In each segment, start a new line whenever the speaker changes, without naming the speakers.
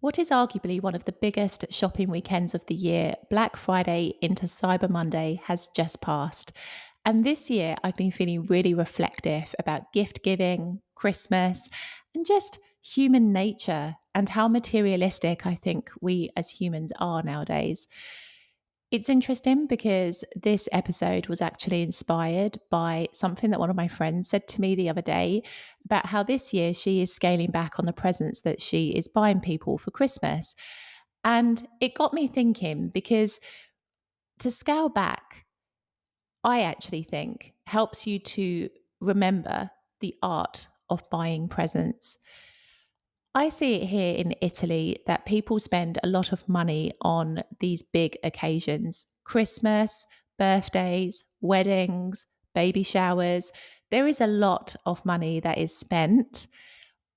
What is arguably one of the biggest shopping weekends of the year, Black Friday into Cyber Monday, has just passed. And this year, I've been feeling really reflective about gift giving, Christmas, and just human nature and how materialistic I think we as humans are nowadays. It's interesting because this episode was actually inspired by something that one of my friends said to me the other day about how this year she is scaling back on the presents that she is buying people for Christmas. And it got me thinking because to scale back, I actually think helps you to remember the art of buying presents. I see it here in Italy that people spend a lot of money on these big occasions: Christmas, birthdays, weddings, baby showers. There is a lot of money that is spent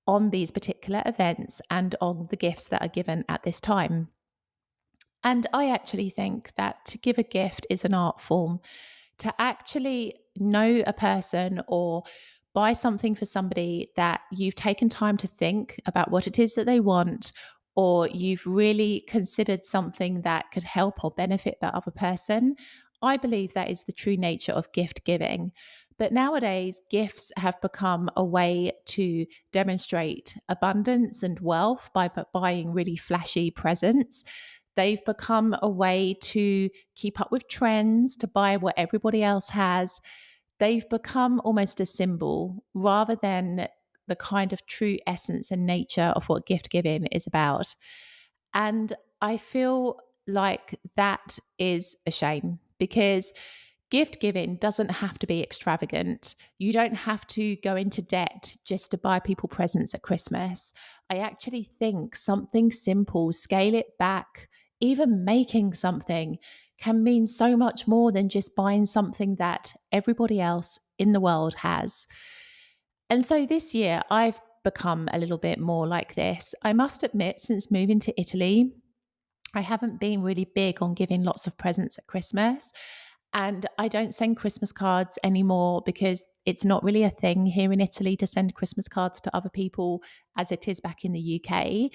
on these particular events and on the gifts that are given at this time. And I actually think that to give a gift is an art form. To actually know a person or buy something for somebody that you've taken time to think about what it is that they want, or you've really considered something that could help or benefit that other person, I believe that is the true nature of gift giving. But nowadays, gifts have become a way to demonstrate abundance and wealth by buying really flashy presents. They've become a way to keep up with trends, to buy what everybody else has. They've become almost a symbol rather than the kind of true essence and nature of what gift giving is about. And I feel like that is a shame because gift giving doesn't have to be extravagant. You don't have to go into debt just to buy people presents at Christmas. I actually think something simple, scale it back, even making something can mean so much more than just buying something that everybody else in the world has. And so this year, I've become a little bit more like this. I must admit, since moving to Italy, I haven't been really big on giving lots of presents at Christmas. And I don't send Christmas cards anymore because it's not really a thing here in Italy to send Christmas cards to other people as it is back in the UK.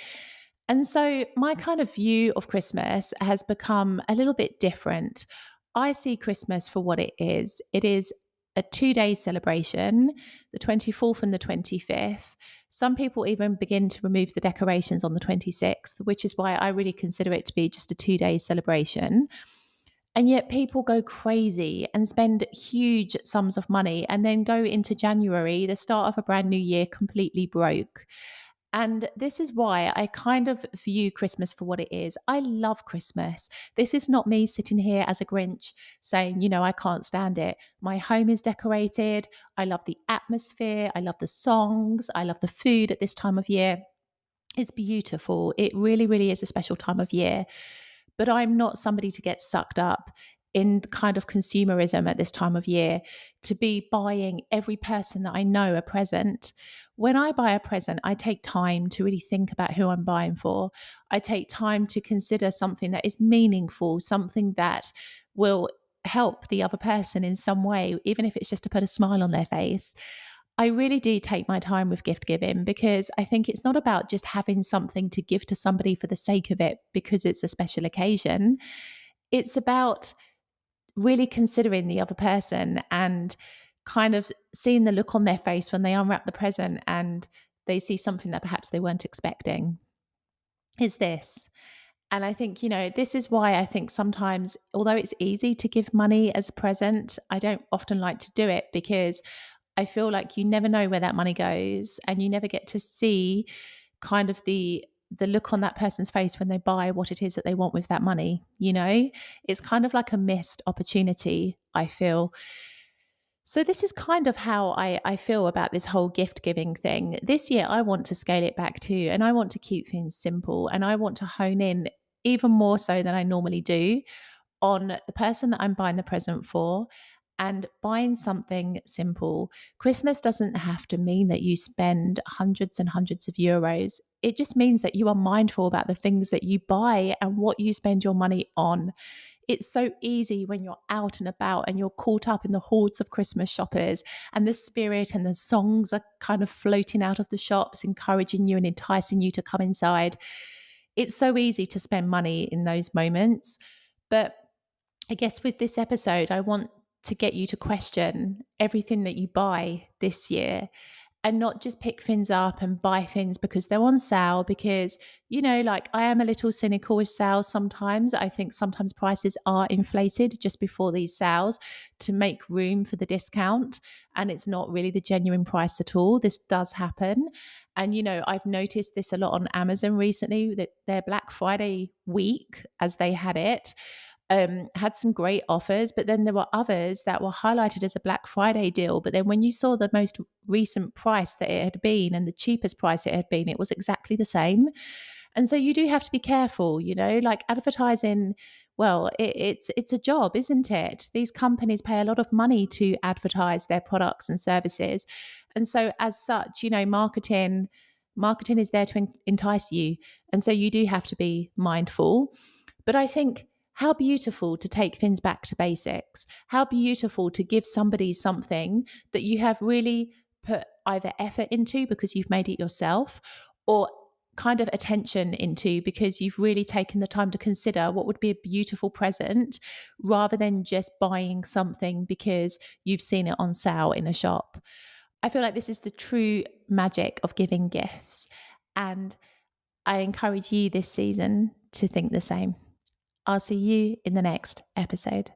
And so my kind of view of Christmas has become a little bit different. I see Christmas for what it is. It is a 2 day celebration, the 24th and the 25th. Some people even begin to remove the decorations on the 26th, which is why I really consider it to be just a 2 day celebration. And yet people go crazy and spend huge sums of money and then go into January, the start of a brand new year, completely broke. And this is why I kind of view Christmas for what it is. I love Christmas. This is not me sitting here as a Grinch saying, I can't stand it. My home is decorated. I love the atmosphere. I love the songs. I love the food at this time of year. It's beautiful. It really, really is a special time of year. But I'm not somebody to get sucked up in the kind of consumerism at this time of year to be buying every person that I know a present. When I buy a present, I take time to really think about who I'm buying for. I take time to consider something that is meaningful, something that will help the other person in some way, even if it's just to put a smile on their face. I really do take my time with gift giving because I think it's not about just having something to give to somebody for the sake of it because it's a special occasion. It's about really considering the other person and kind of seeing the look on their face when they unwrap the present and they see something that perhaps they weren't expecting. Is this? And I think, this is why I think sometimes, although it's easy to give money as a present, I don't often like to do it because I feel like you never know where that money goes and you never get to see kind of the look on that person's face when they buy what it is that they want with that money. It's kind of like a missed opportunity, I feel. So this is kind of how I feel about this whole gift giving thing. This year, I want to scale it back too, and I want to keep things simple, and I want to hone in even more so than I normally do on the person that I'm buying the present for and buying something simple. Christmas doesn't have to mean that you spend hundreds and hundreds of euros. It just means that you are mindful about the things that you buy and what you spend your money on. It's so easy when you're out and about and you're caught up in the hordes of Christmas shoppers and the spirit and the songs are kind of floating out of the shops, encouraging you and enticing you to come inside. it's so easy to spend money in those moments. But I guess with this episode, I want to get you to question everything that you buy this year and not just pick things up and buy things because they're on sale. Because, like I am a little cynical with sales sometimes. I think sometimes prices are inflated just before these sales to make room for the discount. And it's not really the genuine price at all. This does happen. And, I've noticed this a lot on Amazon recently that their Black Friday week, as they had it, had some great offers, but then there were others that were highlighted as a Black Friday deal. But then when you saw the most recent price that it had been and the cheapest price it had been, it was exactly the same. And so you do have to be careful, like advertising. Well, it's a job, isn't it? These companies pay a lot of money to advertise their products and services, and so as such, marketing is there to entice you, and so you do have to be mindful. But I think how beautiful to take things back to basics. How beautiful to give somebody something that you have really put either effort into because you've made it yourself, or kind of attention into because you've really taken the time to consider what would be a beautiful present rather than just buying something because you've seen it on sale in a shop. I feel like this is the true magic of giving gifts. And I encourage you this season to think the same. I'll see you in the next episode.